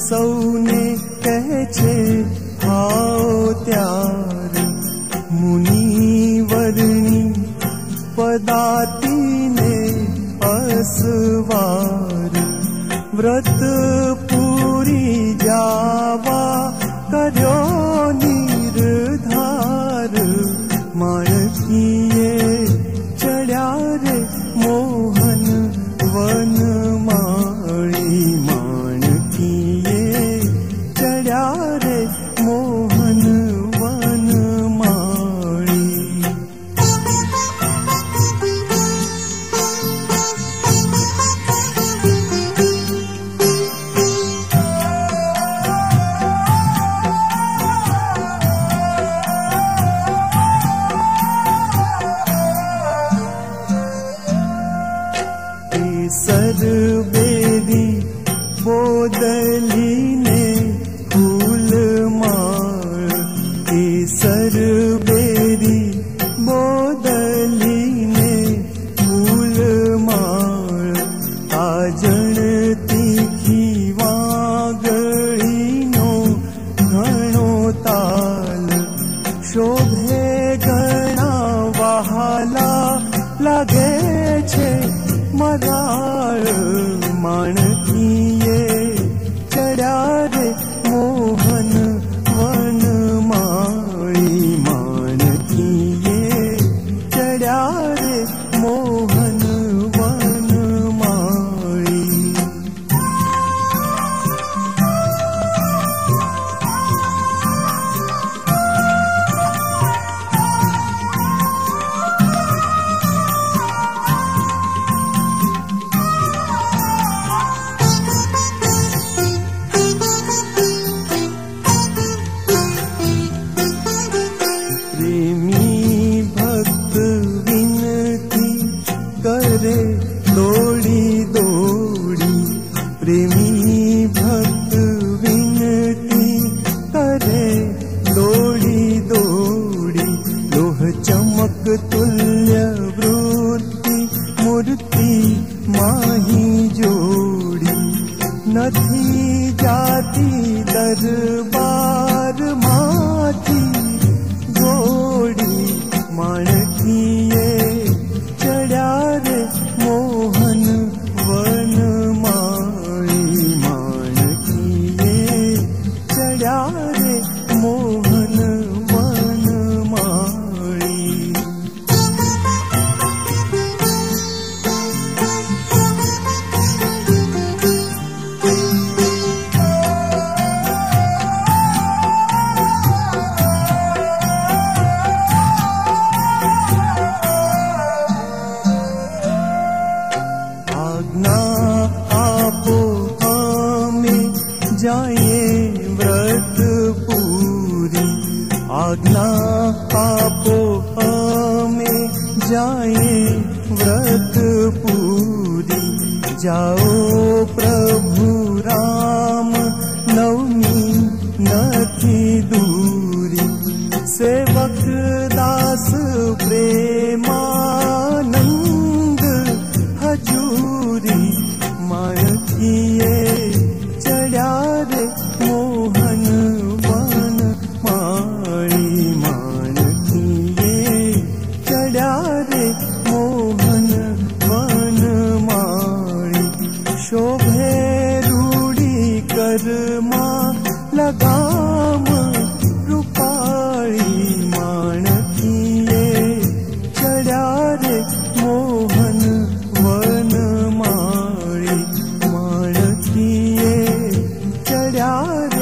સૌને કહે છે આવો ત્યાર મુનિવરની પદાતિને અસવાર વ્રત પૂરી જાવા કર્યો નિર્ધાર માણકીએ ચડ્યા રે મોહન વન માળી માણકીએ ચડ્યા રે મોહન વન માળી સરબેરી બોદલીને ફૂલમાળ સરબેરી બોદલીને ફૂલમાળ આજણ તીખી વાગળીનો ઘણો તાલ શોભે ઘણા વહાલા લાગે છે મરાળ માણકીએ ચડ્યા રે મોહન વન માળી માણકીએ ચડ્યા રે મોહન વન માળી દોડી દોડી પ્રેમી ભક્ત વિનતી કરે દોડી દોડી લોહ ચમક તુલ્ય વૃત્તિ મૂર્તિ માહી જોડી નથી જાતી દરબારમાંથી ગોડી માણકીએ ચડ્યા રે મોહન વન માળી માણકીએ ચડ્યા રે મોહન વન માળી जाए व्रत पूरी आज्ञा आपो हमें जाए व्रत पूरी जाओ प्रभु राम नवमी નથી दूरी सेवक दास प्रेमानंद हजूरी माणकीए चढ़्या रे मोहन वन माળી માણકીએ ચડ્યા રે મોહન વન માળી શોભે રૂડી કરમાં લગામ રૂપાળી માણકીએ ચડ્યા રે મોહન વન માળી માણકીએ ચડ્યા રે